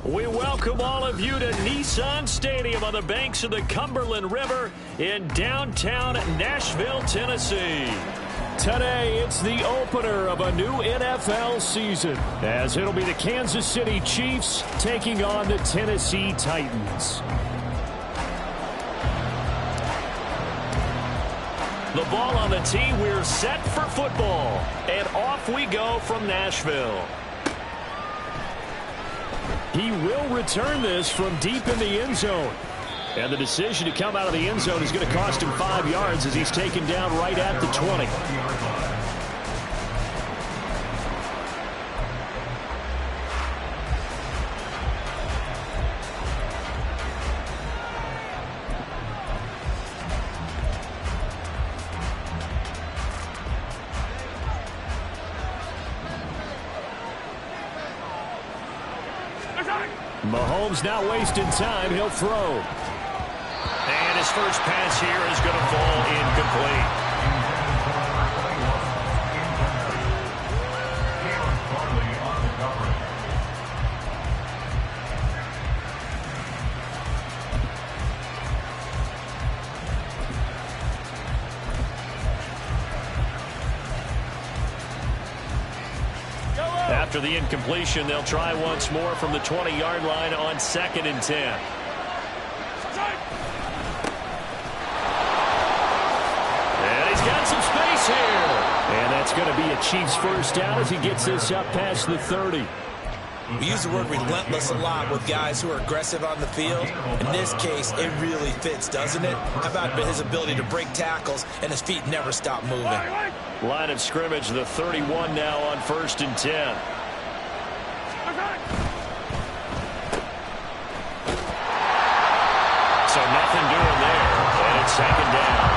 We welcome all of you to Nissan Stadium on the banks of the Cumberland River in downtown Nashville, Tennessee. Today, it's the opener of a new NFL season, as it'll be the Kansas City Chiefs taking on the Tennessee Titans. The ball on the tee, we're set for football, and off we go from Nashville. He will return this from deep in the end zone. And the decision to come out of the end zone is going to cost him 5 yards as he's taken down right at the 20. Mahomes not wasting time. He'll throw. And his first pass here is going to fall incomplete. After the incompletion, they'll try once more from the 20-yard line on 2nd and 10. And he's got some space here. And that's going to be a Chiefs first down as he gets this up past the 30. We use the word relentless a lot with guys who are aggressive on the field. In this case, it really fits, doesn't it? How about his ability to break tackles and his feet never stop moving? Line of scrimmage, the 31 now on 1st and 10. So nothing doing there, and it's 2nd down.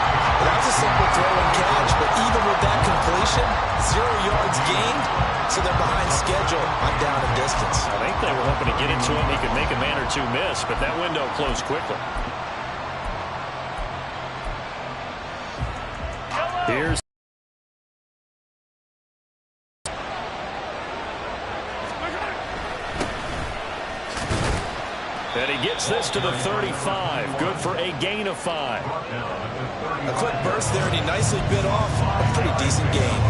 That was a simple throw and catch, but even with that completion, 0 yards gained, so they're behind schedule on down and distance. I think they were hoping to get into him. He could make a man or two miss, but that window closed quickly. Here's and he gets this to the 35. Good for a gain of 5. A quick burst there, and he nicely bit off a pretty decent gain.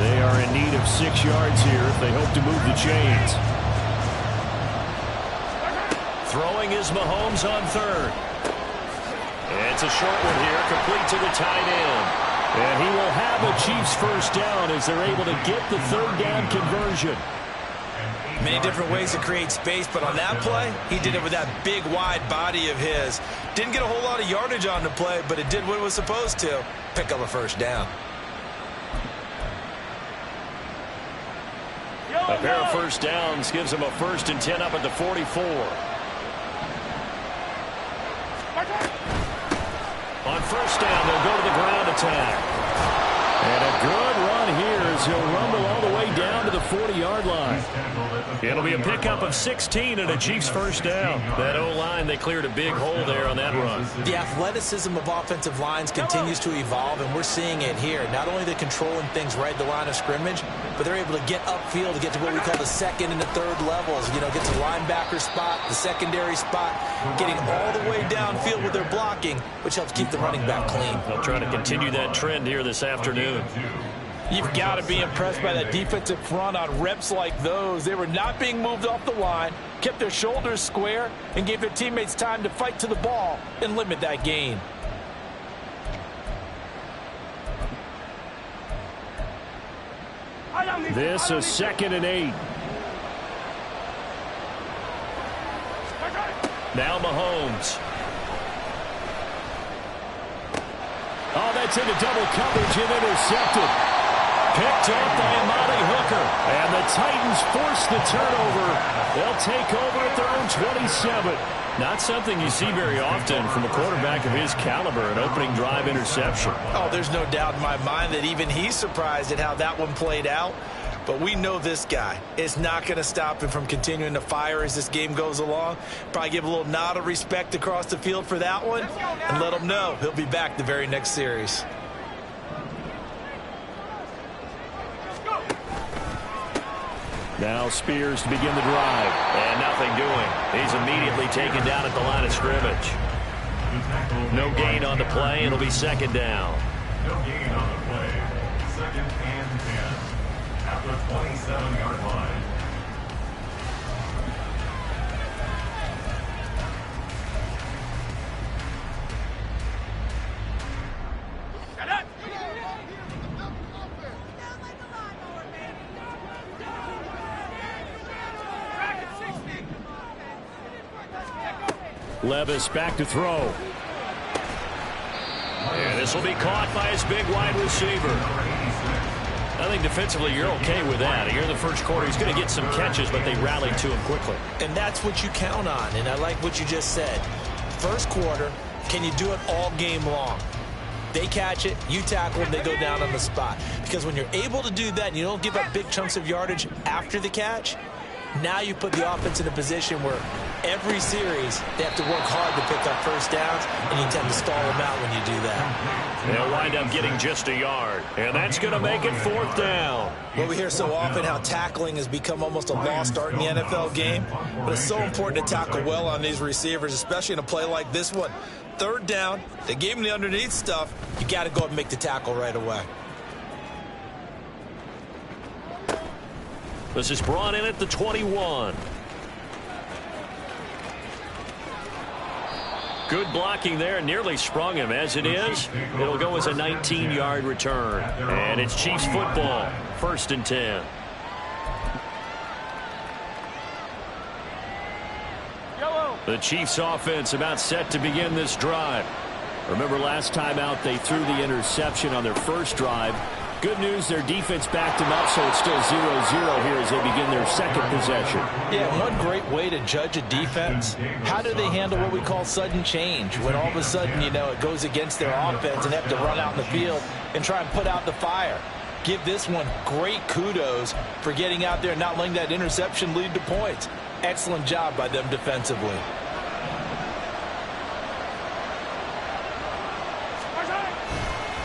They are in need of 6 yards here if they hope to move the chains. Throwing is Mahomes on 3rd. It's a short one here, complete to the tight end. And he will have a Chiefs first down as they're able to get the 3rd down conversion. Many different ways to create space, but on that play, he did it with that big, wide body of his. Didn't get a whole lot of yardage on the play, but it did what it was supposed to. Pick up a first down. A pair of first downs gives him a 1st and 10 up at the 44. On 1st down, they'll go to the ground attack. And a good run here as he'll rumble all the way down to the 40-yard line. It'll be a pickup of 16 and a Chiefs first down. That O-line, they cleared a big hole there on that run. The athleticism of offensive lines continues to evolve, and we're seeing it here. Not only they're controlling things right at the line of scrimmage, but they're able to get upfield to get to what we call the 2nd and the 3rd levels. You know, get to the linebacker spot, the secondary spot, getting all the way downfield with their blocking, which helps keep the running back clean. They'll try to continue that trend here this afternoon. You've got to be impressed by that defensive front on reps like those. They were not being moved off the line, kept their shoulders square, and gave their teammates time to fight to the ball and limit that gain. This is 2nd and 8. Now Mahomes. Oh, that's into double coverage and intercepted. Picked up by Amari Hooker. And the Titans force the turnover. They'll take over at their own 27. Not something you see very often from a quarterback of his caliber, an opening drive interception. Oh, there's no doubt in my mind that even he's surprised at how that one played out. But we know this guy is not going to stop him from continuing to fire as this game goes along. Probably give a little nod of respect across the field for that one and let him know he'll be back the very next series. Now Spears to begin the drive. And nothing doing. He's immediately taken down at the line of scrimmage. No gain on the play. It'll be second down. No gain on the play. Second and 10. At the 27-yard line. Levis back to throw. And this will be caught by his big wide receiver. I think defensively you're okay with that. Here in the first quarter, he's going to get some catches, but they rallied to him quickly. And that's what you count on, and I like what you just said. First quarter, can you do it all game long? They catch it, you tackle them, they go down on the spot. Because when you're able to do that and you don't give up big chunks of yardage after the catch, now you put the offense in a position where every series they have to work hard to pick up first downs, and you tend to stall them out when you do that. They'll wind up getting just a yard, and that's going to make it fourth down. Well, we hear so often how tackling has become almost a lost art in the NFL game, but it's so important to tackle well on these receivers, especially in a play like this one. Third down, they gave him the underneath stuff. You got to go and make the tackle right away. This is brought in at the 21. Good blocking there, nearly sprung him. As it is, it'll go as a 19-yard return. And it's Chiefs football, first and 10. The Chiefs offense about set to begin this drive. Remember last time out they threw the interception on their first drive. Good news, their defense backed them up, so it's still 0-0 here as they begin their second possession. Yeah, one great way to judge a defense, how do they handle what we call sudden change? When all of a sudden, you know, it goes against their offense and they have to run out in the field and try and put out the fire. Give this one great kudos for getting out there and not letting that interception lead to points. Excellent job by them defensively.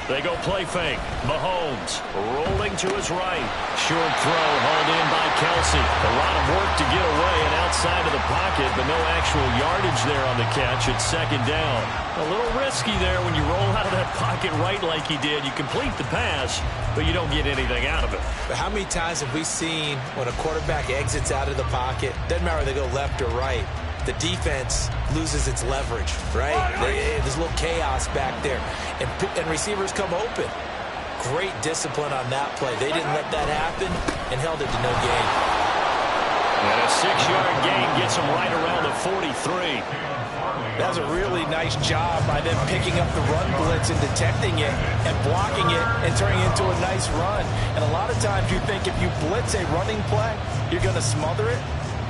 They go play fake. Mahomes rolling to his right. Short throw hauled in by Kelsey. A lot of work to get away and outside of the pocket, but no actual yardage there on the catch. It's second down. A little risky there when you roll out of that pocket right like he did. You complete the pass, but you don't get anything out of it. But how many times have we seen when a quarterback exits out of the pocket, doesn't matter whether they go left or right, the defense loses its leverage, right? There's a little chaos back there. And receivers come open. Great discipline on that play. They didn't let that happen and held it to no gain. And a 6-yard gain gets them right around the 43. That's a really nice job by them picking up the run blitz and detecting it and blocking it and turning it into a nice run. And a lot of times you think if you blitz a running play, you're going to smother it.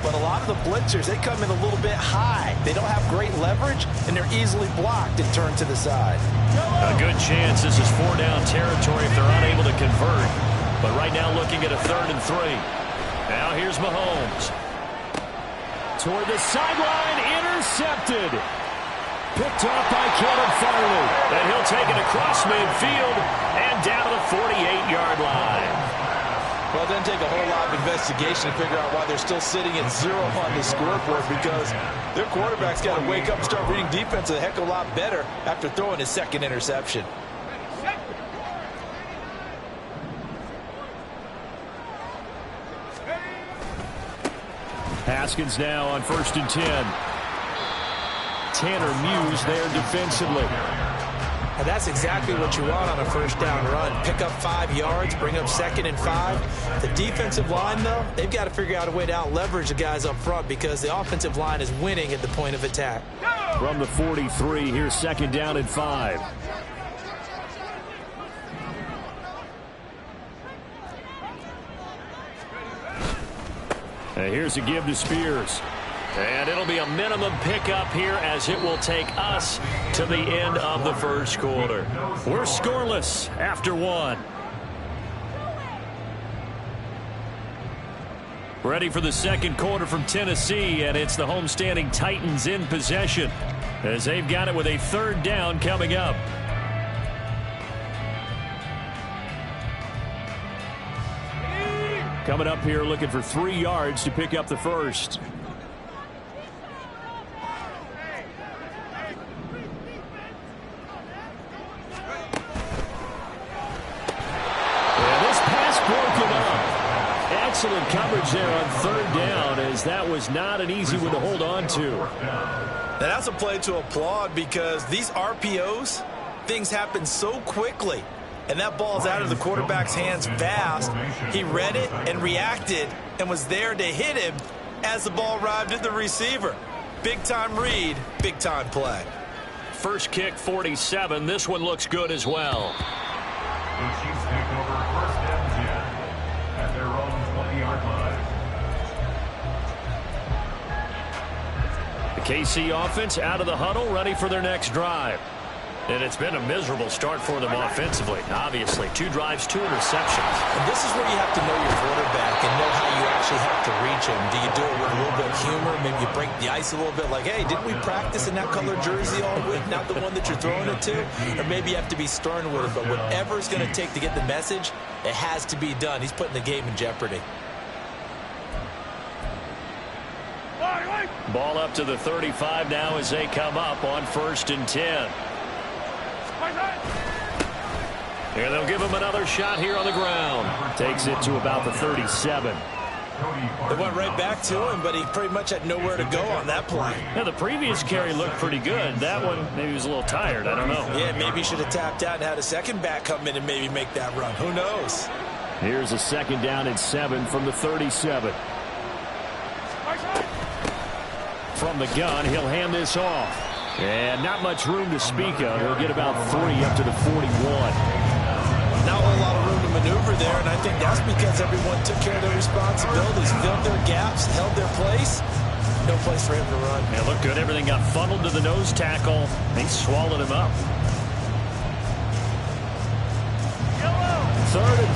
But a lot of the blitzers, they come in a little bit high. They don't have great leverage, and they're easily blocked and turned to the side. A good chance this is 4-down territory if they're unable to convert. But right now looking at a 3rd and 3. Now here's Mahomes. Toward the sideline, intercepted. Picked off by Caleb Farley. And he'll take it across midfield and down to the 48-yard line. Well, it doesn't take a whole lot of investigation to figure out why they're still sitting at 0 on the scoreboard, because their quarterback's got to wake up and start reading defense a heck of a lot better after throwing his second interception. Haskins now on 1st and 10. Tanner Muse there defensively. And that's exactly what you want on a first down run. Pick up 5 yards, bring up 2nd and 5. The defensive line, though, they've got to figure out a way to out-leverage the guys up front because the offensive line is winning at the point of attack. From the 43, here's 2nd down and 5. And here's a give to Spears. And it'll be a minimum pickup here as it will take us to the end of the first quarter. We're scoreless after 1. Ready for the second quarter from Tennessee, and it's the homestanding Titans in possession as they've got it with a third down coming up. Coming up here looking for 3 yards to pick up the first. And this pass broken up. Excellent coverage there on third down, as that was not an easy one to hold on to. Now that's a play to applaud, because these RPOs, things happen so quickly. And that ball's out of the quarterback's hands fast. He read it and reacted and was there to hit him as the ball arrived at the receiver. Big-time read, big-time play. First kick, 47. This one looks good as well. The Chiefs take over first and 10 at their own 20-yard line. The KC offense out of the huddle, ready for their next drive. And it's been a miserable start for them offensively. Obviously, 2 drives, 2 interceptions. And this is where you have to know your quarterback and know how you actually have to reach him. Do you do it with a little bit of humor? Maybe you break the ice a little bit, like, hey, didn't we practice in that color jersey all week, not the one that you're throwing it to? Or maybe you have to be stern with it, but whatever it's going to take to get the message, it has to be done. He's putting the game in jeopardy. Ball up to the 35 now as they come up on 1st and 10. And they'll give him another shot here on the ground. Takes it to about the 37. They went right back to him, but he pretty much had nowhere to go on that play. Now, the previous carry looked pretty good. That one, maybe he was a little tired. I don't know. Yeah, maybe he should have tapped out and had a second back come in and maybe make that run. Who knows? Here's a 2nd down and 7 from the 37. From the gun, he'll hand this off. And not much room to speak of. He'll get about 3 up to the 41. Not a lot of room to maneuver there, and I think that's because everyone took care of their responsibilities, filled their gaps, held their place. No place for him to run. Yeah, looked good. Everything got funneled to the nose tackle. They swallowed him up. 3rd and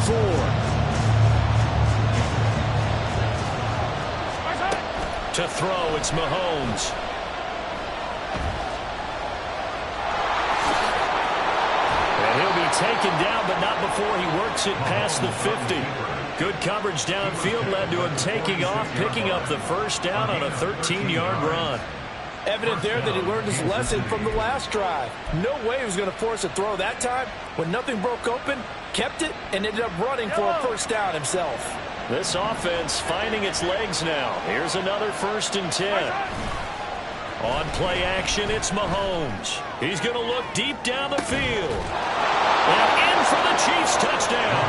4. To throw, it's Mahomes. Taken down, but not before he works it past the 50. Good coverage downfield led to him taking off, picking up the first down on a 13-yard run. Evident there that he learned his lesson from the last drive. No way he was going to force a throw that time. When nothing broke open, kept it, and ended up running for a first down himself. This offense finding its legs now. Here's another 1st and 10. On play action, it's Mahomes. He's going to look deep down the field. And in for the Chiefs touchdown.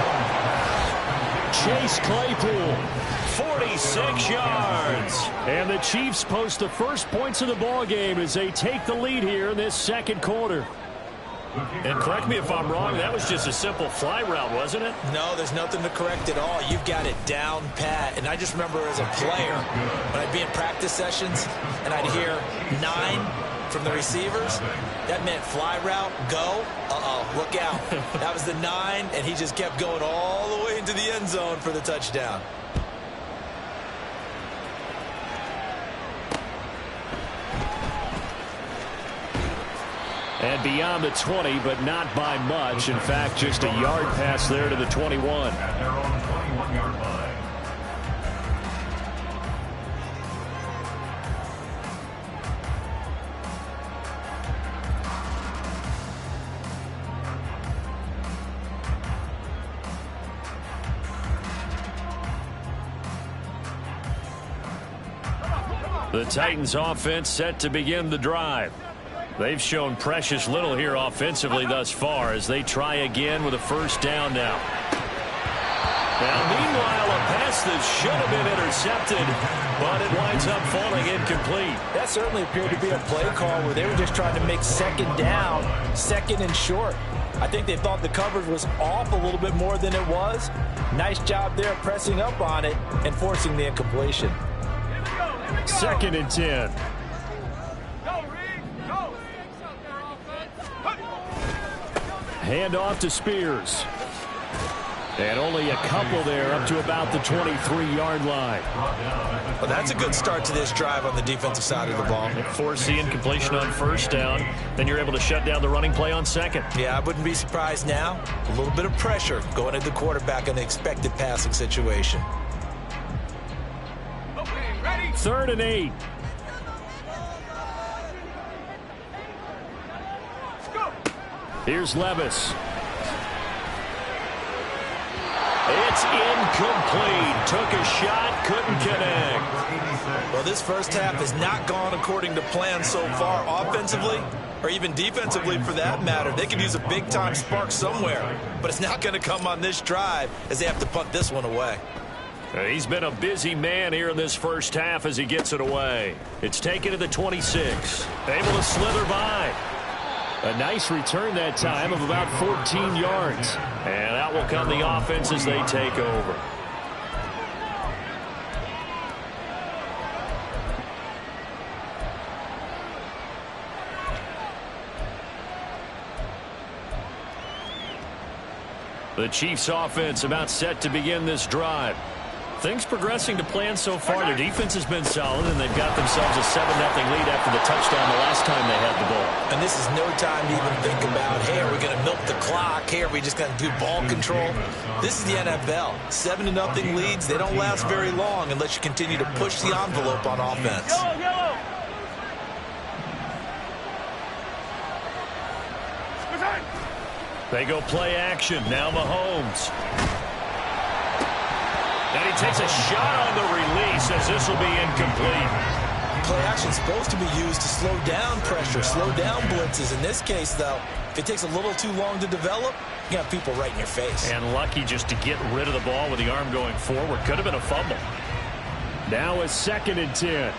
Chase Claypool, 46 yards. And the Chiefs post the first points of the ball game as they take the lead here in this second quarter. And correct me if I'm wrong, that was just a simple fly route, wasn't it? No, there's nothing to correct at all. You've got it down pat. And I just remember as a player, when I'd be in practice sessions and I'd hear 9 from the receivers, that meant fly route, go, look out. That was the 9, and he just kept going all the way into the end zone for the touchdown. And beyond the 20, but not by much. In fact, just a yard pass there to the 21. At their own 21-yard line. The Titans offense set to begin the drive. They've shown precious little here offensively thus far as they try again with a first down now. Now, meanwhile, a pass that should have been intercepted, but it winds up falling incomplete. That certainly appeared to be a play call where they were just trying to make 2nd down, 2nd and short. I think they thought the coverage was off a little bit more than it was. Nice job there pressing up on it and forcing the incompletion. 2nd and 10. Hand off to Spears. And only a couple there up to about the 23-yard line. Well, that's a good start to this drive on the defensive side of the ball. Force the incompletion on first down. Then you're able to shut down the running play on second. Yeah, I wouldn't be surprised now. A little bit of pressure going at the quarterback in the expected passing situation. 3rd and 8. Here's Levis. It's incomplete. Took a shot, couldn't connect. Well, this first half has not gone according to plan so far offensively, or even defensively for that matter. They could use a big-time spark somewhere, but it's not going to come on this drive as they have to punt this one away. He's been a busy man here in this first half as he gets it away. It's taken to the 26. Able to slither by. A nice return that time of about 14 yards. And out will come the offense as they take over. The Chiefs offense about set to begin this drive. Things progressing to plan so far. Their defense has been solid, and they've got themselves a 7-0 lead after the touchdown the last time they had the ball. And this is no time to even think about, hey, are we going to milk the clock? Hey, are we just going to do ball control? This is the NFL. 7-0 leads, they don't last very long unless you continue to push the envelope on offense. Yellow. They go play action. Now Mahomes. And he takes a shot on the release as this will be incomplete. Play action is supposed to be used to slow down pressure, slow down blitzes. In this case, though, if it takes a little too long to develop, you got people right in your face. And lucky just to get rid of the ball with the arm going forward. Could have been a fumble. Now a 2nd and 10.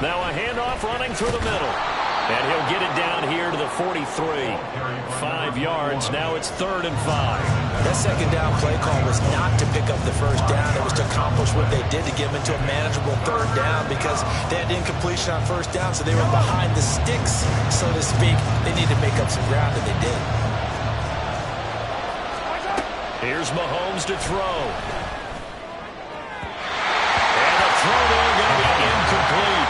Now a handoff running through the middle. And he'll get it down here to the 43. 5 yards. Now it's 3rd and 5. That second down play call was not to pick up the first down. It was to accomplish what they did to get them into a manageable 3rd down because they had incompletion on first down, so they were behind the sticks, so to speak. They needed to make up some ground, and they did. Here's Mahomes to throw. And the throw there going to be incomplete.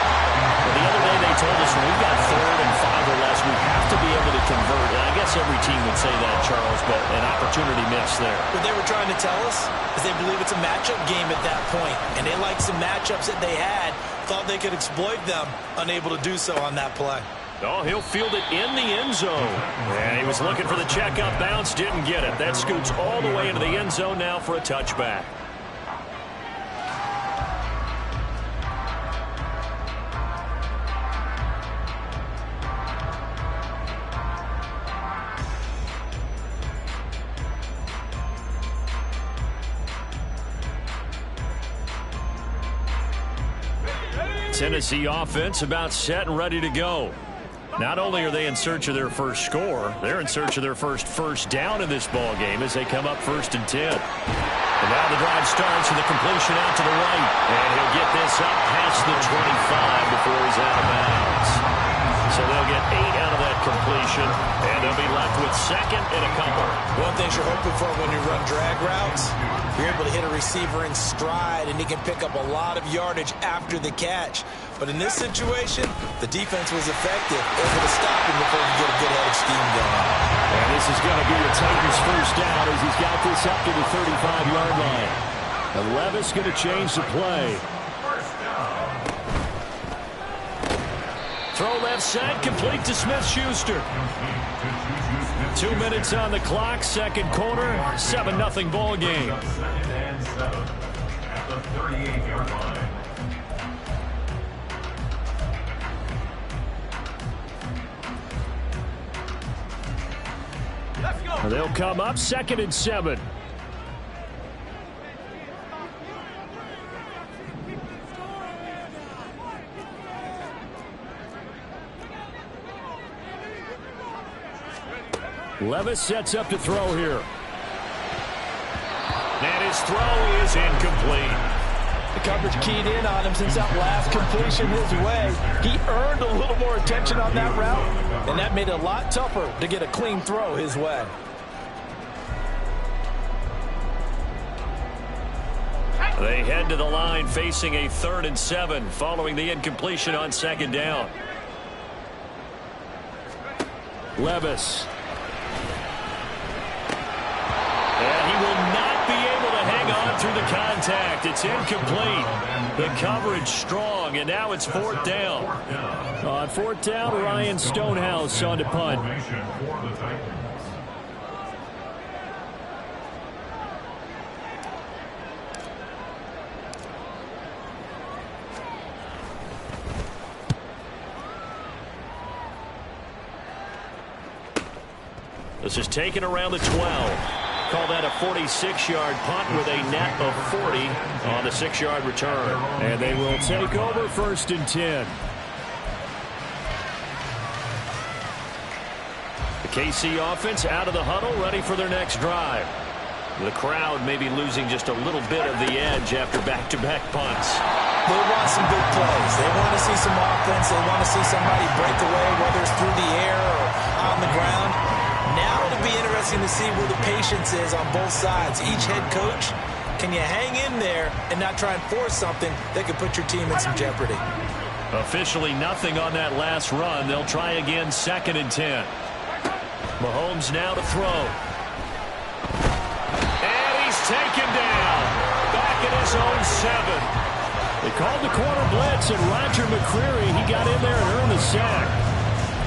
The other day they told us when we've got 3rd and 5 or less, we have to be able to convert. And I guess every team would say that, Charles, but an opportunity missed there. What they were trying to tell us is they believe it's a matchup game at that point, and they liked some matchups that they had, thought they could exploit them, unable to do so on that play. Oh, he'll field it in the end zone. And he was looking for the checkup bounce, didn't get it. That scoots all the way into the end zone now for a touchback. Tennessee offense about set and ready to go. Not only are they in search of their first score, they're in search of their first down in this ball game as they come up 1st and 10. And now the drive starts with a completion out to the right. And he'll get this up past the 25 before he's out of bounds. So they'll get 8 out of that completion, and they'll be left with 2nd and a couple. One thing you're hoping for when you run drag routes, you're able to hit a receiver in stride, and he can pick up a lot of yardage after the catch. But in this situation, the defense was effective, able to stop him before he get a good head of steam going. And this is going to be the Titans' first down as he's got this up to the 35-yard line. And Levis going to change the play. Throw left side, complete to Smith-Schuster. 2 minutes on the clock, 2nd quarter, 7-0 ball game. 2nd and 7 at the 38-yard line. They'll come up 2nd and 7. Levis sets up to throw here. And his throw is incomplete. The coverage keyed in on him since that last completion his way. He earned a little more attention on that route, and that made it a lot tougher to get a clean throw his way. They head to the line facing a 3rd and 7 following the incompletion on 2nd down. Levis. And he will not be able to hang on through the contact. It's incomplete. The coverage strong, and now it's 4th down. On 4th down, Ryan Stonehouse on to punt. This is taken around the 12. Call that a 46-yard punt with a net of 40 on the 6-yard return. And they will take over 1st and 10. The KC offense out of the huddle, ready for their next drive. The crowd may be losing just a little bit of the edge after back-to-back punts. They want some big plays. They want to see some offense. They want to see somebody break away, whether it's through the air or on the ground. Now it'll be interesting to see where the patience is on both sides. Each head coach, can you hang in there and not try and force something that could put your team in some jeopardy? Officially nothing on that last run. They'll try again 2nd and 10. Mahomes now to throw. And he's taken down. Back at his own 7. They called the corner blitz, and Roger McCreary, he got in there and earned the sack.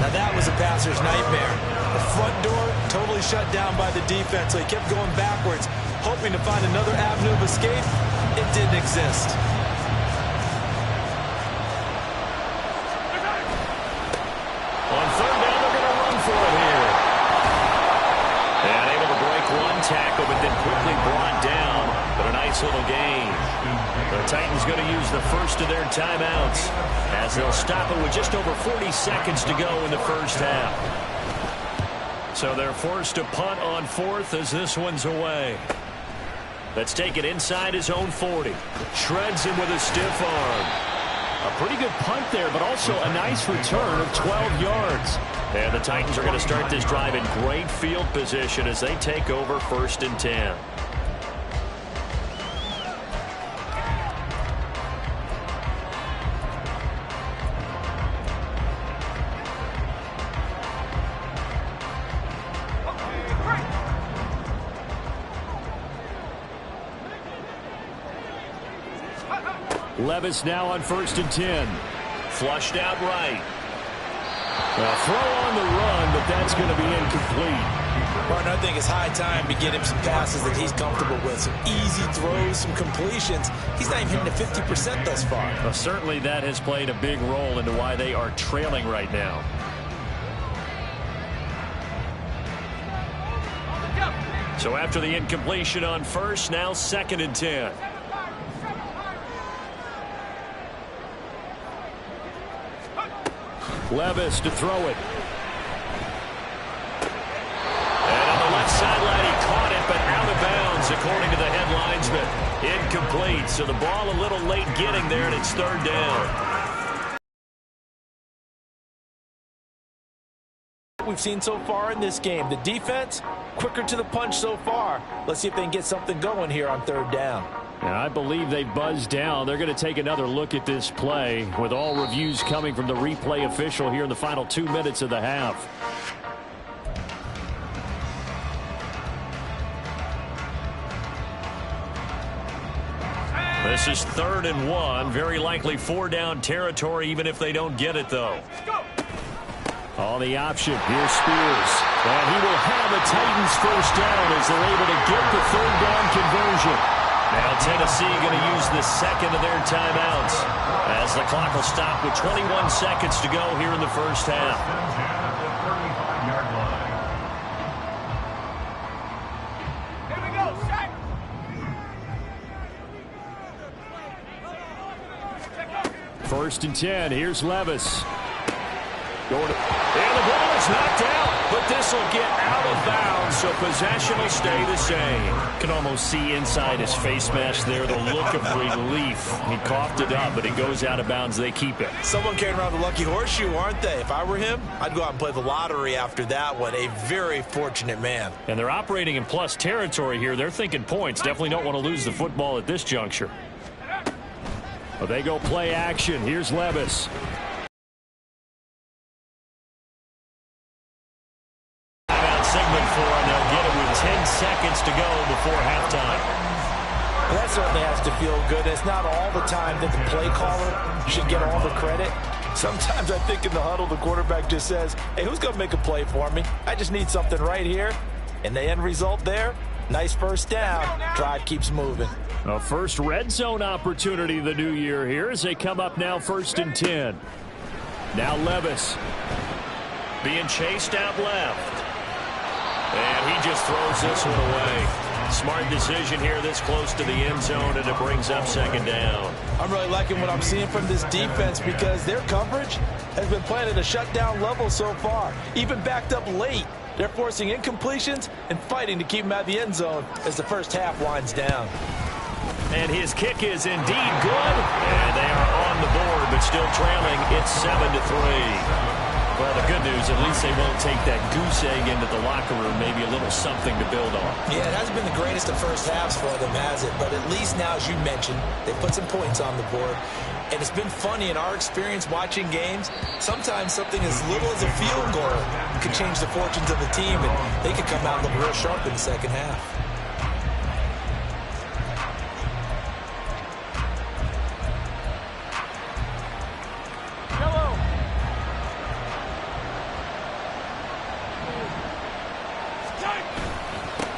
Now that was a passer's nightmare. The front door totally shut down by the defense, so he kept going backwards, hoping to find another avenue of escape. It didn't exist. On 3rd down, they're going to run for it here. And able to break one tackle, but then quickly brought down. But a nice little gain. The Titans going to use the first of their timeouts as they'll stop it with just over 40 seconds to go in the first half. So they're forced to punt on 4th as this one's away. Let's take it inside his own 40. Shreds him with a stiff arm. A pretty good punt there, but also a nice return of 12 yards. And the Titans are going to start this drive in great field position as they take over 1st and 10. Levis now on 1st and 10. Flushed out right. A throw on the run, but that's going to be incomplete. Partner, I think it's high time to get him some passes that he's comfortable with. Some easy throws, some completions. He's not even hitting the 50% thus far. Well, certainly that has played a big role into why they are trailing right now. So after the incompletion on 1st, now 2nd and 10. Levis to throw it. And on the left sideline, he caught it, but out of bounds, according to the head linesman. Incomplete, so the ball a little late getting there, and it's 3rd down. We've seen so far in this game. The defense, quicker to the punch so far. Let's see if they can get something going here on 3rd down. And I believe they buzzed down. They're going to take another look at this play with all reviews coming from the replay official here in the final 2 minutes of the half. This is 3rd and 1. Very likely 4-down territory, even if they don't get it, though. On the option, here's Spears. And he will have a Titans 1st down as they're able to get the 3rd down conversion. Now Tennessee going to use the 2nd of their timeouts as the clock will stop with 21 seconds to go here in the first half. Here we go, set. 1st and 10. Here's Levis. And the ball is He's knocked out, but this will get out of bounds, so possession will stay the same. Can almost see inside his face mask there the look of relief. He coughed it up, but it goes out of bounds. They keep it. Someone carrying around the lucky horseshoe, aren't they? If I were him, I'd go out and play the lottery after that one. A very fortunate man. And they're operating in plus territory here. They're thinking points. Definitely don't want to lose the football at this juncture. Well, they go play action. Here's Levis. Segment 4, and they'll get it with 10 seconds to go before halftime. Well, that certainly has to feel good. It's not all the time that the play caller should get all the credit. Sometimes I think in the huddle, the quarterback just says, hey, who's going to make a play for me? I just need something right here. And the end result there, nice first down. Drive keeps moving. A first red zone opportunity the new year here as they come up now 1st and 10. Now Levis being chased out left. And he just throws this one away. Smart decision here this close to the end zone, and it brings up 2nd down. I'm really liking what I'm seeing from this defense because their coverage has been playing at a shutdown level so far. Even backed up late, they're forcing incompletions and fighting to keep them out of the end zone as the first half winds down. And his kick is indeed good. And they are on the board, but still trailing. It's 7-3. Well, the good news, at least they won't take that goose egg into the locker room. Maybe a little something to build on. Yeah, it hasn't been the greatest of first halves for them, has it? But at least now, as you mentioned, they put some points on the board. And it's been funny in our experience watching games. Sometimes something as little as a field goal could change the fortunes of the team, and they could come out and look real sharp in the second half.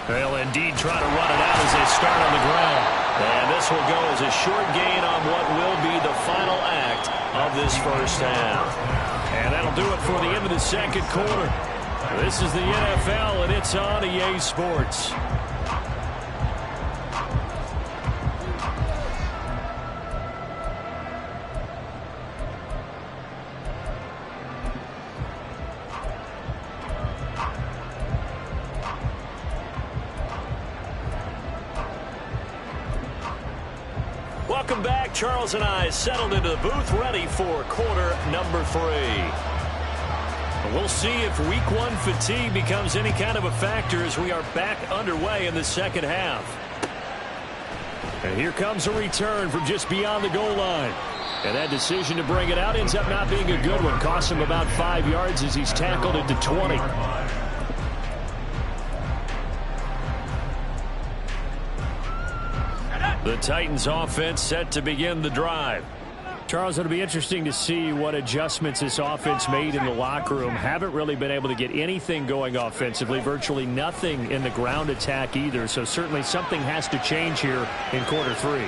They'll indeed try to run it out as they start on the ground. And this will go as a short gain on what will be the final act of this first half. And that'll do it for the end of the second quarter. This is the NFL, and it's on EA Sports. Welcome back. Charles and I settled into the booth ready for quarter number 3. We'll see if week 1 fatigue becomes any kind of a factor as we are back underway in the second half. And here comes a return from just beyond the goal line. And that decision to bring it out ends up not being a good one. Costs him about 5 yards as he's tackled it to 20. The Titans offense set to begin the drive. Charles, it'll be interesting to see what adjustments this offense made in the locker room. Haven't really been able to get anything going offensively, virtually nothing in the ground attack either. So certainly something has to change here in quarter 3.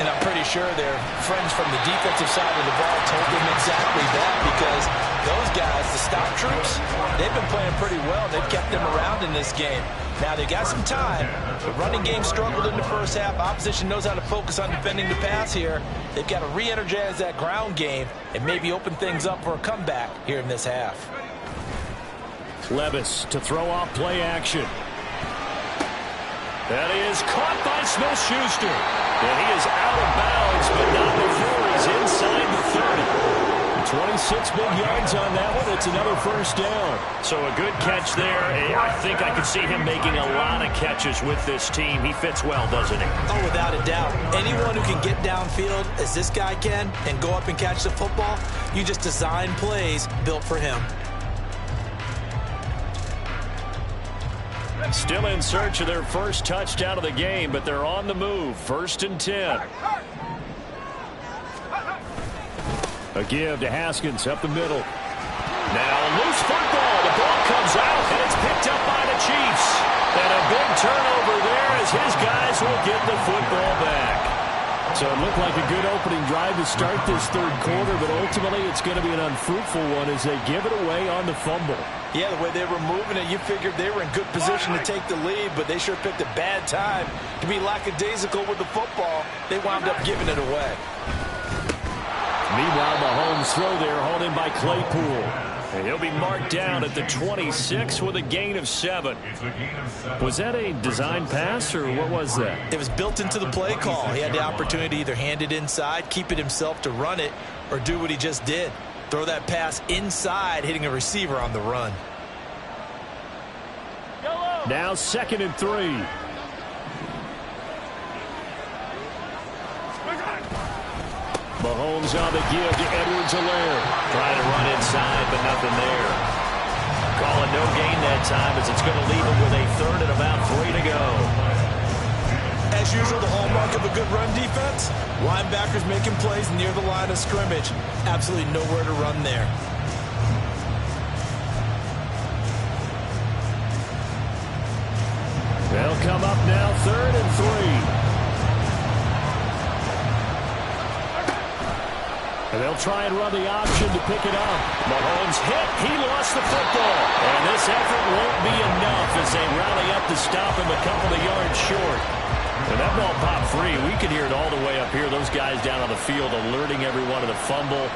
And I'm pretty sure their friends from the defensive side of the ball told them exactly that, because those guys, the stop troops, they've been playing pretty well. They've kept them around in this game. Now, they got some time. The running game struggled in the first half. Opposition knows how to focus on defending the pass here. They've got to re-energize that ground game and maybe open things up for a comeback here in this half. Levis to throw off play action. That is caught by Smith-Schuster. And he is out of bounds, but not before he's inside the 30. 26 big yards on that one. It's another first down. So a good catch there. I think I could see him making a lot of catches with this team. He fits well, doesn't he? Oh, without a doubt. Anyone who can get downfield, as this guy can, and go up and catch the football, you just design plays built for him. Still in search of their first touchdown of the game, but they're on the move. 1st and 10. A give to Haskins up the middle. Now a loose football. The ball comes out, and it's picked up by the Chiefs. And a big turnover there as his guys will get the football back. So it looked like a good opening drive to start this third quarter, but ultimately it's going to be an unfruitful one as they give it away on the fumble. Yeah, the way they were moving it, you figured they were in good position to take the lead, but they sure picked a bad time to be lackadaisical with the football. They wound up giving it away. Meanwhile, Mahomes' throw there hauled in by Claypool. And he'll be marked down at the 26 with a gain of 7. Was that a design pass, or what was that? It was built into the play call. He had the opportunity to either hand it inside, keep it himself to run it, or do what he just did. Throw that pass inside, hitting a receiver on the run. Now 2nd and 3. Mahomes on the give to Edwards-Helaire. Trying to run inside, but nothing there. Calling no gain that time as it's going to leave him with a 3rd and about 3 to go. As usual, the hallmark of a good run defense, linebackers making plays near the line of scrimmage. Absolutely nowhere to run there. They'll come up now 3rd and 3. And they'll try and run the option to pick it up. Mahomes hit. He lost the football. And this effort won't be enough as they rally up to stop him a couple of yards short. And that ball popped free. We could hear it all the way up here. Those guys down on the field alerting everyone of the fumble.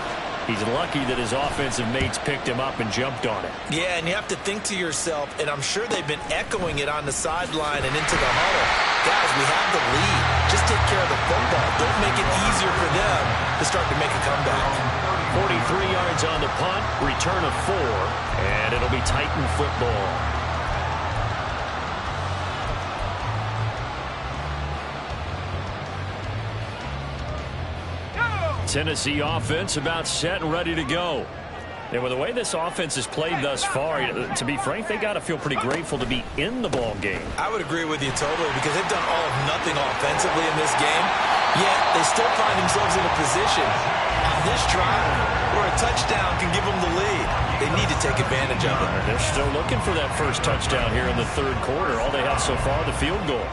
He's lucky that his offensive mates picked him up and jumped on it. Yeah, and you have to think to yourself, and I'm sure they've been echoing it on the sideline and into the huddle. Guys, we have the lead. Just take care of the football. Don't make it easier for them to start to make a comeback. 43 yards on the punt, return of 4, and it'll be Titan football. Tennessee offense about set and ready to go. And with the way this offense has played thus far, to be frank, they got to feel pretty grateful to be in the ball game. I would agree with you totally because they've done all of nothing offensively in this game, yet they still find themselves in a position on this drive where a touchdown can give them the lead. They need to take advantage of it. They're still looking for that first touchdown here in the 3rd quarter. All they have so far, the field goal.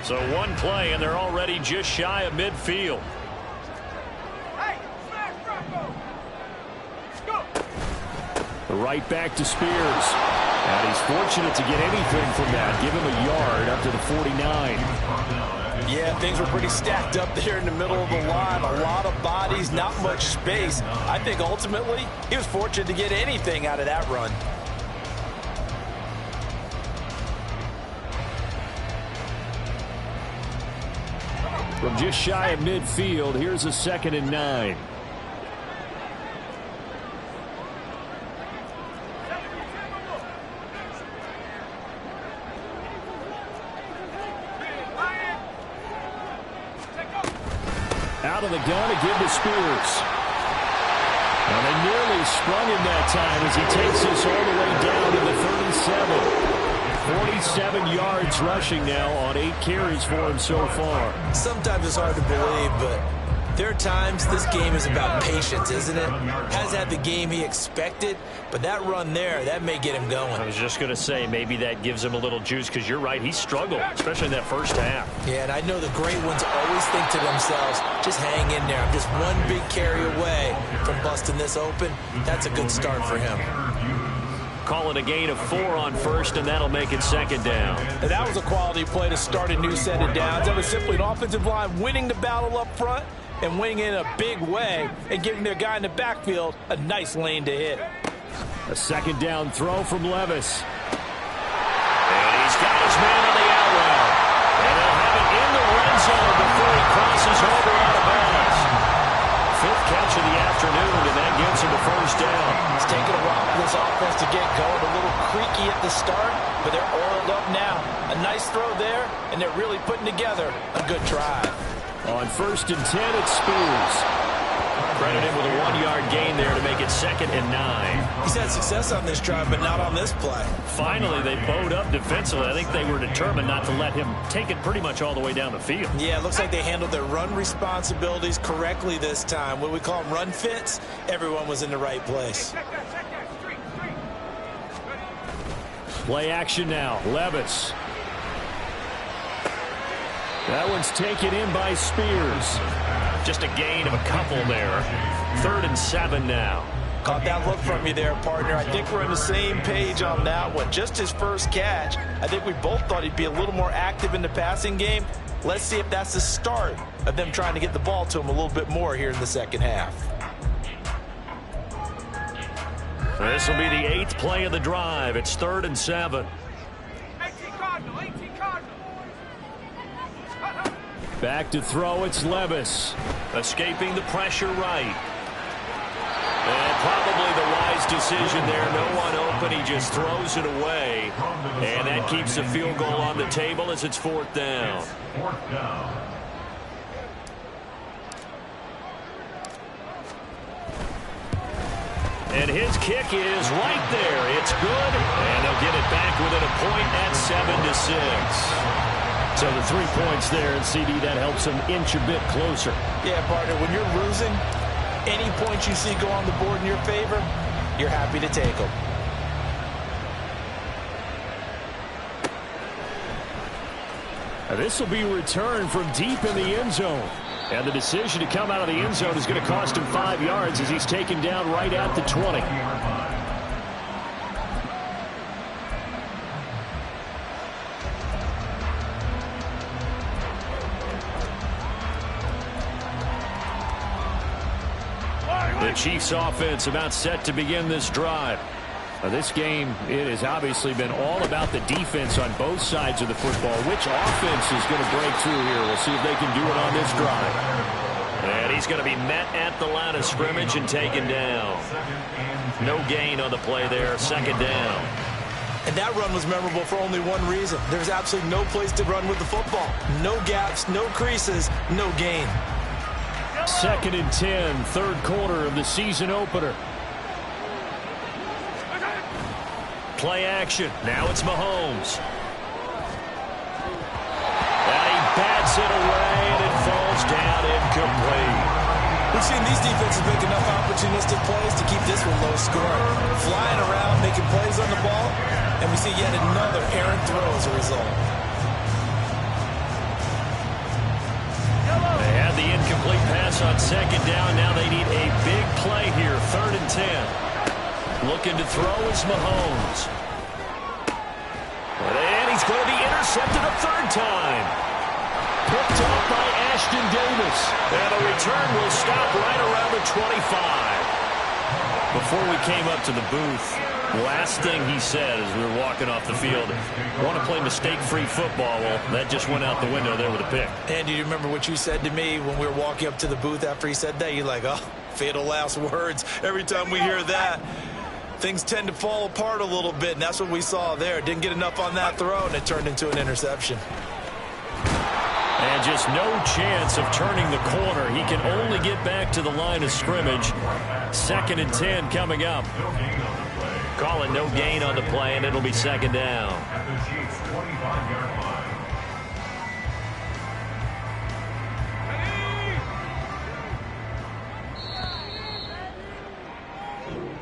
So one play, and they're already just shy of midfield. Right back to Spears. And he's fortunate to get anything from that. Give him a yard up to the 49. Yeah, things were pretty stacked up there in the middle of the line. A lot of bodies, not much space. I think ultimately he was fortunate to get anything out of that run. From just shy of midfield, here's a 2nd and 9. Out of the gun to give to Spears. And they nearly sprung him that time as he takes this all the way down to the 37. 47 yards rushing now on 8 carries for him so far. Sometimes it's hard to believe, but there are times this game is about patience, isn't it? Has had the game he expected, but that run there, that may get him going. I was just going to say maybe that gives him a little juice because you're right, he struggled, especially in that first half. Yeah, and I know the great ones always think to themselves, just hang in there. I'm just one big carry away from busting this open. That's a good start for him. Call it a gain of 4 on first, and that'll make it 2nd down. And that was a quality play to start a new set of downs. That was simply an offensive line winning the battle up front and winning in a big way and giving their guy in the backfield a nice lane to hit. A 2nd down throw from Levis. And he's got his man on the out route. And they'll have it in the red zone before he crosses over out of bounds. 5th catch of the afternoon, and that gets him a first down. It's taken a while for this offense to get going. A little creaky at the start, but they're oiled up now. A nice throw there, and they're really putting together a good drive. On 1st and 10, it's Spears. Credit him with a 1-yard gain there to make it 2nd and 9. He's had success on this drive, but not on this play. Finally, they bowed up defensively. I think they were determined not to let him take it pretty much all the way down the field. Yeah, it looks like they handled their run responsibilities correctly this time. What we call them run fits, everyone was in the right place. Play action now. Levis. That one's taken in by Spears. Just a gain of a couple there. 3rd and 7 now. Caught that look from you there, partner. I think we're on the same page on that one. Just his first catch. I think we both thought he'd be a little more active in the passing game. Let's see if that's the start of them trying to get the ball to him a little bit more here in the second half. This will be the 8th play of the drive. It's 3rd and 7. 18 Cardinal, 18 Cardinal. Back to throw, it's Levis. Escaping the pressure right. And probably the wise decision there. No one open, he just throws it away. And that keeps the field goal on the table as it's 4th down. It's 4th down. And his kick is right there. It's good. And they'll get it back within a point at 7-6. So the 3 points there, and CD, that helps them inch a bit closer. Yeah, partner, when you're losing, any points you see go on the board in your favor, you're happy to take them. This will be returned from deep in the end zone. And the decision to come out of the end zone is going to cost him 5 yards as he's taken down right at the 20. The Chiefs offense about set to begin this drive. This game, it has obviously been all about the defense on both sides of the football. Which offense is going to break through here? We'll see if they can do it on this drive. And he's going to be met at the line of scrimmage and taken down. No gain on the play there, 2nd down. And that run was memorable for only one reason. There's absolutely no place to run with the football. No gaps, no creases, no gain. 2nd and 10, 3rd quarter of the season opener. Play action. Now it's Mahomes. And he bats it away, and it falls down incomplete. We've seen these defenses make enough opportunistic plays to keep this one low scoring. Flying around, making plays on the ball, and we see yet another errant throw as a result. They had the incomplete pass on 2nd down. Now they need a big play here, 3rd and 10. Looking to throw is Mahomes. And he's going to be intercepted a 3rd time. Picked up by Ashton Davis. And the return will stop right around the 25. Before we came up to the booth, last thing he said as we were walking off the field, want to play mistake-free football. Well, that just went out the window there with a pick. And do you remember what you said to me when we were walking up to the booth after he said that? You're like, oh, fatal last words. Every time we hear that, things tend to fall apart a little bit, and that's what we saw there. Didn't get enough on that throw, and it turned into an interception. And just no chance of turning the corner. He can only get back to the line of scrimmage. 2nd and 10 coming up. Call it no gain on the play, and it'll be 2nd down. At the Chiefs' 25-yard line.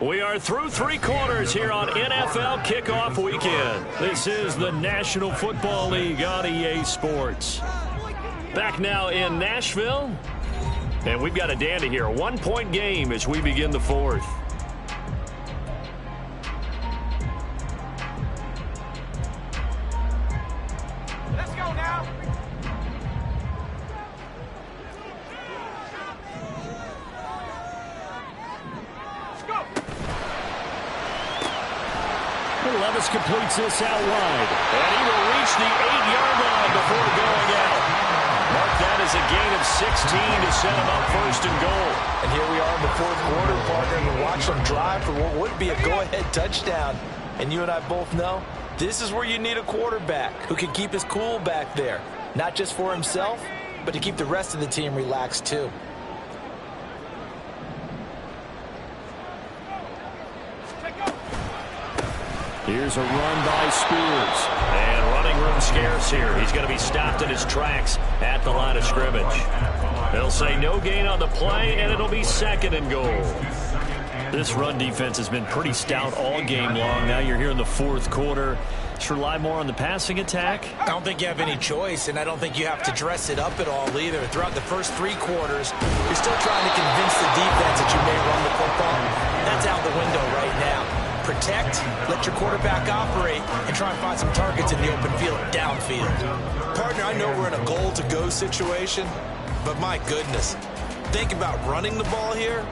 We are through 3 quarters here on NFL Kickoff Weekend. This is the National Football League on EA Sports. Back now in Nashville. And we've got a dandy here. A 1-point game as we begin the 4th. Let's go now. Let's go. Levis completes this out wide. And he will reach the 8-yard line before going out. Mark that as a gain of 16 to set him up 1st and goal. And here we are in the 4th quarter, partner, and watch them drive for what would be a go-ahead touchdown. And you and I both know this is where you need a quarterback who can keep his cool back there. Not just for himself, but to keep the rest of the team relaxed too. Here's a run by Spears. And running room scarce here. He's going to be stopped in his tracks at the line of scrimmage. They'll say no gain on the play, and it'll be 2nd and goal. This run defense has been pretty stout all game long. Now you're here in the 4th quarter. Just rely more on the passing attack. I don't think you have any choice, and I don't think you have to dress it up at all either. Throughout the first 3 quarters, you're still trying to convince the defense that you may run the football. That's out the window right now. protect, let your quarterback operate, and try and find some targets in the open field, downfield. Partner, I know we're in a goal-to-go situation, but my goodness, think about running the ball here.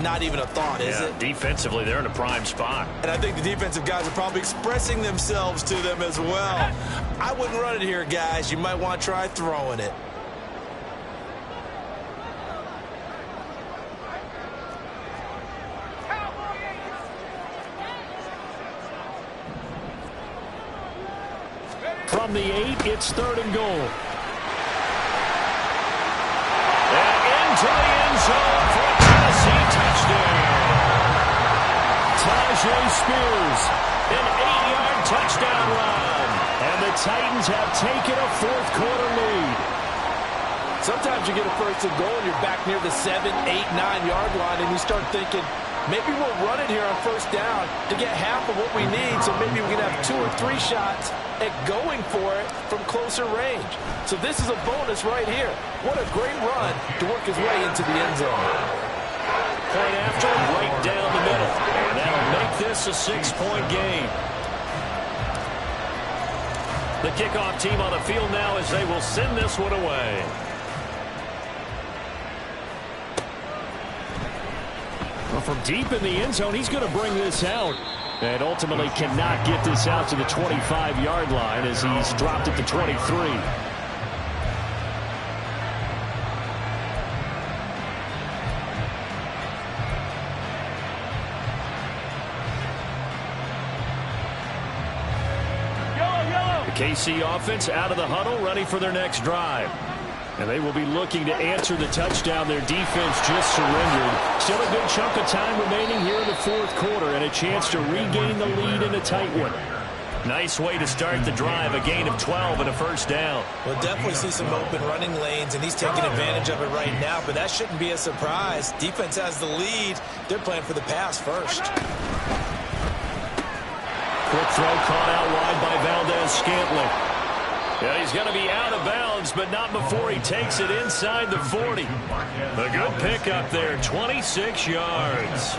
Not even a thought, is it? Defensively, they're in a prime spot. And I think the defensive guys are probably expressing themselves to them as well. I wouldn't run it here, guys. You might want to try throwing it. From the 8, it's 3rd and goal. And into the end zone for a Tennessee touchdown. Tajay Spears, an 8-yard touchdown run. And the Titans have taken a 4th quarter lead. Sometimes you get a 1st and goal and you're back near the 7, 8, 9-yard line and you start thinking, maybe we'll run it here on 1st down to get half of what we need, so maybe we can have 2 or 3 shots at going for it from closer range. So this is a bonus right here. What a great run to work his way into the end zone. Point after, right down the middle. And that'll make this a 6-point game. The kickoff team on the field now as they will send this one away. Well, from deep in the end zone, he's going to bring this out. And ultimately cannot get this out to the 25-yard line as he's dropped at the 23. The KC offense out of the huddle, ready for their next drive. And they will be looking to answer the touchdown their defense just surrendered. Still a good chunk of time remaining here in the 4th quarter and a chance to regain the lead in a tight one. Nice way to start the drive, a gain of 12 and a 1st down. We'll definitely see some open running lanes, and he's taking advantage of it right now, but that shouldn't be a surprise. Defense has the lead. They're playing for the pass first. Quick throw caught out wide by Valdez-Scantling. Yeah, he's going to be out of bounds, but not before he takes it inside the 40. A good pickup there, 26 yards.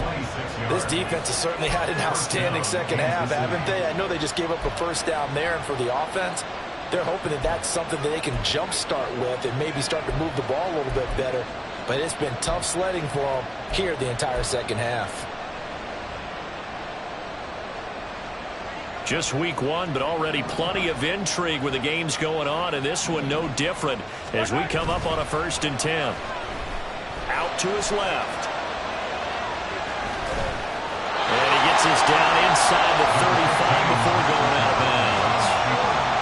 This defense has certainly had an outstanding second half, haven't they? I know they just gave up a 1st down there, and for the offense, they're hoping that that's something that they can jumpstart with and maybe start to move the ball a little bit better. But it's been tough sledding for them here the entire second half. Just week 1, but already plenty of intrigue with the games going on, and this one no different as we come up on a 1st and 10. Out to his left. And he gets this down inside the 35 before going out of bounds.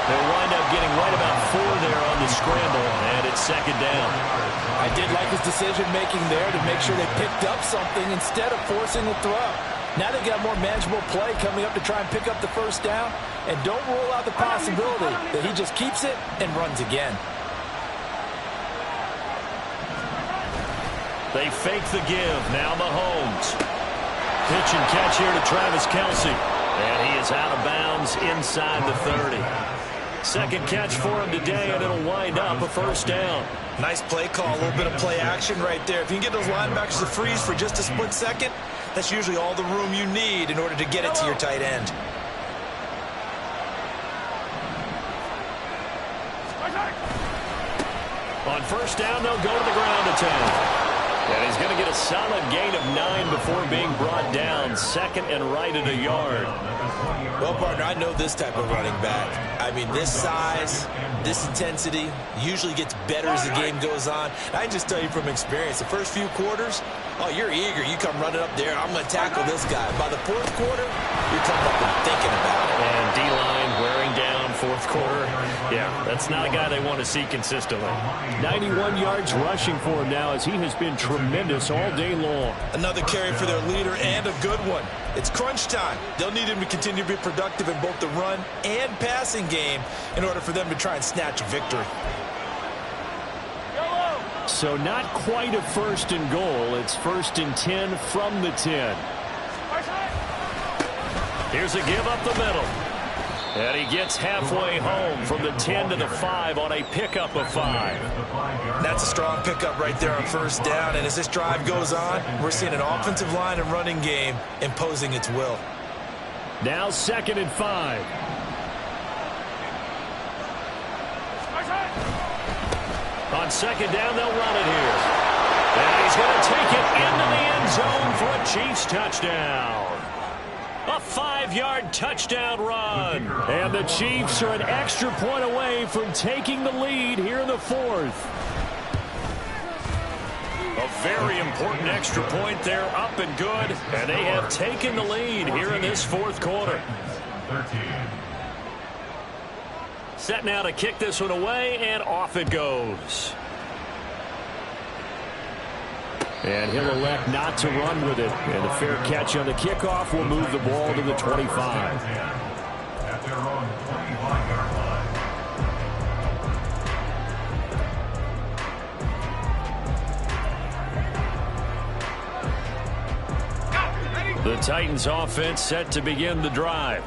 They'll wind up getting right about 4 there on the scramble, and it's 2nd down. I did like his decision-making there to make sure they picked up something instead of forcing the throw. Now they've got more manageable play coming up to try and pick up the 1st down. And don't rule out the possibility that he just keeps it and runs again. They fake the give. Now Mahomes. Pitch and catch here to Travis Kelce. And he is out of bounds inside the 30. 2nd catch for him today, and it'll wind up a 1st down. Nice play call, a little bit of play action right there. If you can get those linebackers to freeze for just a split second, that's usually all the room you need in order to get it to your tight end. On 1st down, they'll go to the ground attack. And he's going to get a solid gain of 9 before being brought down. 2nd and right at a yard. Well, partner, I know this type of running back. I mean, this size, this intensity usually gets better as the game goes on. I can just tell you from experience, the first few quarters, oh, you're eager. You come running up there. I'm going to tackle this guy. By the 4th quarter, you're coming up and thinking about it. And D-line wearing down 4th quarter. Yeah, that's not a guy they want to see consistently. 91 yards rushing for him now as he has been tremendous all day long. Another carry for their leader and a good one. It's crunch time. They'll need him to continue to be productive in both the run and passing game in order for them to try and snatch a victory. So not quite a 1st and goal. It's 1st and 10 from the 10. Here's a give up the middle. And he gets halfway home from the 10 to the 5 on a pickup of 5. That's a strong pickup right there on 1st down. And as this drive goes on, we're seeing an offensive line and running game imposing its will. Now 2nd and 5. On 2nd down, they'll run it here. And he's going to take it into the end zone for a Chiefs touchdown. A 5-yard touchdown run. And the Chiefs are an extra point away from taking the lead here in the 4th. A very important extra point there, up and good. And they have taken the lead here in this 4th quarter. 13. Set now to kick this one away, and off it goes. And he'll elect not to run with it. And a fair catch on the kickoff will move the ball to the 25. At their own 25-yard line. The Titans offense set to begin the drive.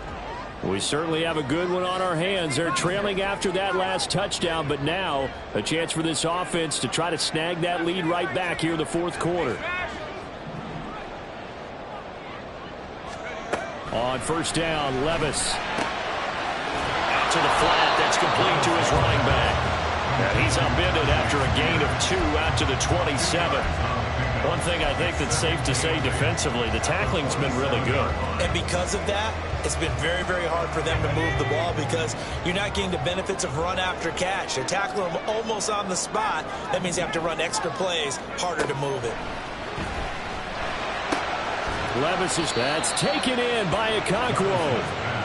We certainly have a good one on our hands. They're trailing after that last touchdown, but now a chance for this offense to try to snag that lead right back here in the 4th quarter. On 1st down, Levis. Out to the flat. That's complete to his running back. And he's upended after a gain of 2 out to the 27. One thing I think that's safe to say defensively, the tackling's been really good. And because of that, it's been very, very hard for them to move the ball because you're not getting the benefits of run after catch. They're tackling them almost on the spot. That means you have to run extra plays, harder to move it. Levis is that's taken in by Okonkwo.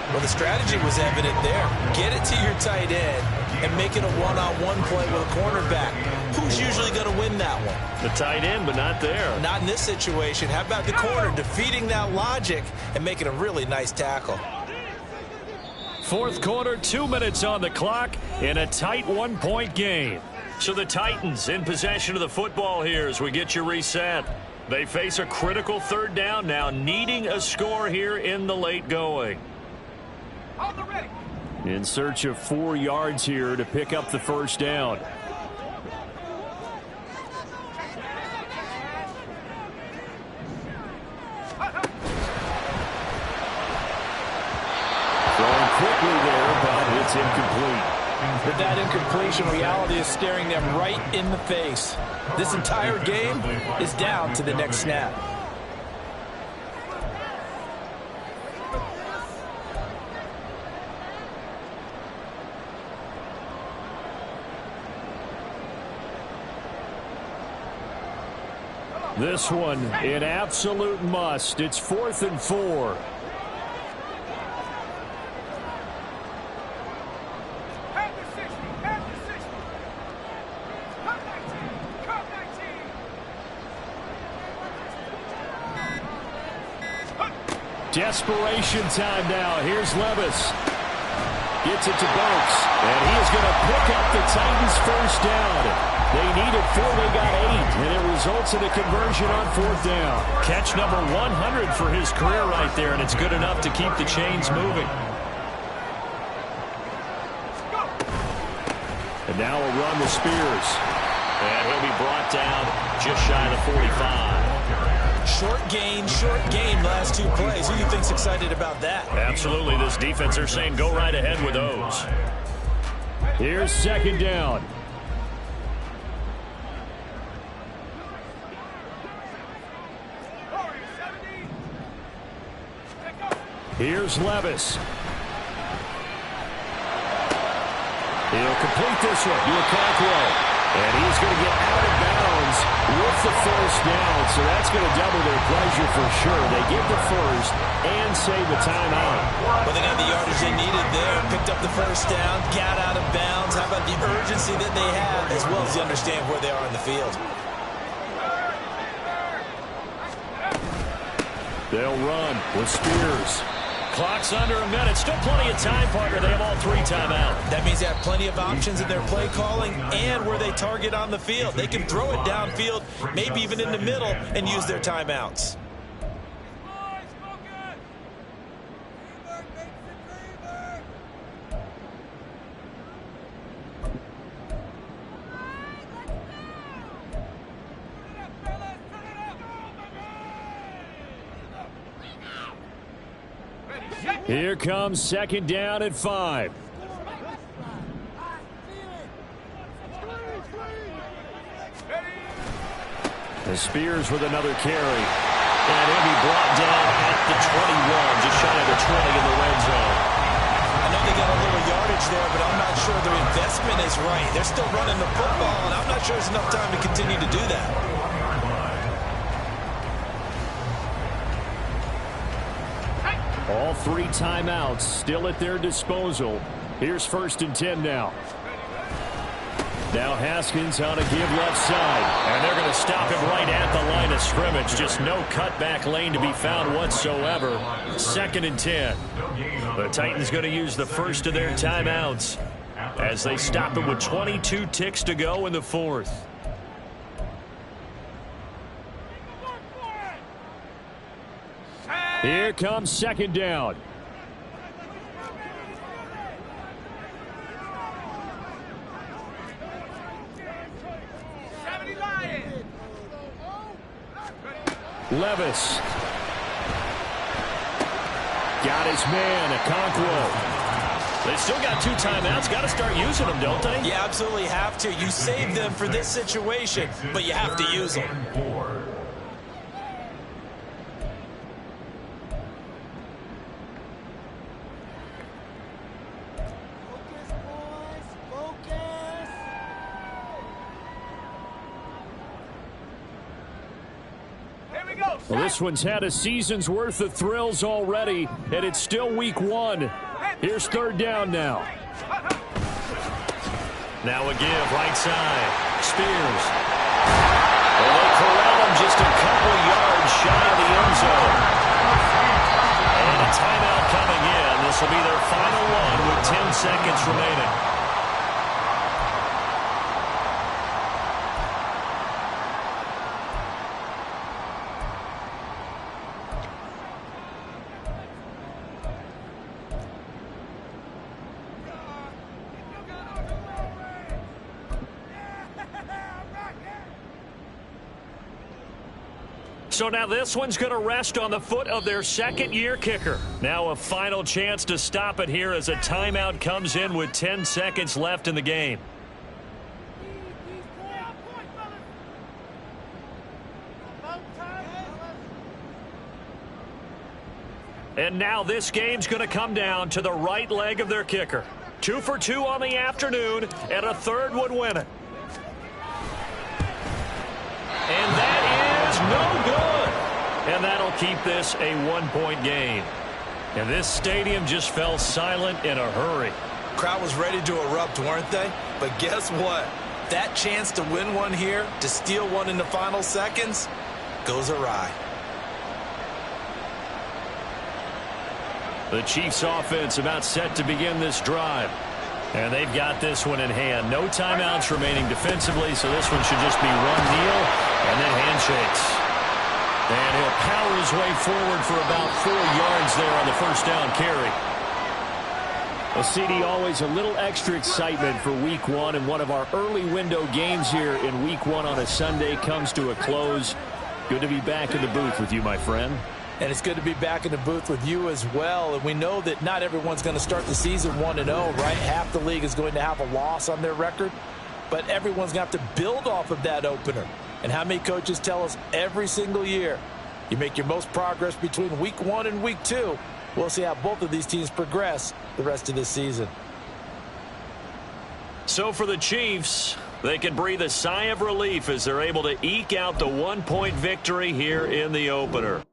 Well, the strategy was evident there. Get it to your tight end and make it a one-on-one play with a cornerback. Who's usually going to win that one? The tight end, but not there. Not in this situation. How about the corner defeating that logic and making a really nice tackle? 4th quarter, 2 minutes on the clock in a tight 1-point game. So the Titans in possession of the football here as we get you reset. They face a critical 3rd down now, needing a score here in the late going. In search of 4 yards here to pick up the 1st down. Throwing quickly there, but it's incomplete. With that incompletion, reality is staring them right in the face. This entire game is down to the next snap. This one, an absolute must. It's 4th and 4. Desperation time now. Here's Levis. Gets it to Banks. And he is going to pick up the Titans' 1st down. They needed 4, they got 8, and it results in a conversion on 4th down. Catch number 100 for his career right there, and it's good enough to keep the chains moving. And now a run with Spears. And he'll be brought down just shy of the 45. Short gain, last 2 plays. Who do you think's excited about that? Absolutely. This defense are saying go right ahead with those. Here's 2nd down. Here's Levis. He'll complete this one to Okonkwo. And he's going to get out of bounds with the 1st down. So that's going to double their pleasure for sure. They get the 1st and save the timeout. Well, they got the yardage they needed there. Picked up the 1st down, got out of bounds. How about the urgency that they have as well as you understand where they are in the field? They'll run with Spears. Clock's under a minute. Still plenty of time, partner. They have all 3 timeouts. That means they have plenty of options in their play calling and where they target on the field. They can throw it downfield, maybe even in the middle, and use their timeouts. Here comes second down at 5. The Spears with another carry. And he'll be brought down at the 21, just shy of the 20 in the red zone. I know they got a little yardage there, but I'm not sure their investment is right. They're still running the football, and I'm not sure there's enough time to continue to do that. All 3 timeouts still at their disposal. Here's 1st and 10 now. Now Haskins on a give left side. And they're going to stop him right at the line of scrimmage. Just no cutback lane to be found whatsoever. 2nd and 10. The Titans going to use the first of their timeouts as they stop him with 22 ticks to go in the 4th. Here comes second down. Levis. Got his man, Okonkwo. They still got 2 timeouts. Got to start using them, don't they? You absolutely have to. You save them for this situation, but you have to use them. Well, this one's had a season's worth of thrills already, and it's still week 1. Here's 3rd down now. Now a give, right side. Spears. Well, they corral him just a couple yards shy of the end zone. And a timeout coming in. This will be their final one with 10 seconds remaining. So now this one's going to rest on the foot of their 2nd-year kicker. Now a final chance to stop it here as a timeout comes in with 10 seconds left in the game. And now this game's going to come down to the right leg of their kicker. 2 for 2 on the afternoon, and a 3rd would win it. And that is no good. And that'll keep this a 1-point game. And this stadium just fell silent in a hurry. Crowd was ready to erupt, weren't they? But guess what? That chance to win one here, to steal one in the final seconds, goes awry. The Chiefs offense about set to begin this drive. And they've got this one in hand. No timeouts remaining defensively, so this one should just be one kneel and then handshakes. And he'll power his way forward for about 4 yards there on the 1st down carry. Well, CD, always a little extra excitement for week 1, and one of our early window games here in week 1 on a Sunday comes to a close. Good to be back in the booth with you, my friend. And it's good to be back in the booth with you as well. And we know that not everyone's going to start the season 1-0, right? Half the league is going to have a loss on their record. But everyone's going to have to build off of that opener. And how many coaches tell us every single year, you make your most progress between week 1 and week 2. We'll see how both of these teams progress the rest of this season. So for the Chiefs, they can breathe a sigh of relief as they're able to eke out the 1-point victory here in the opener.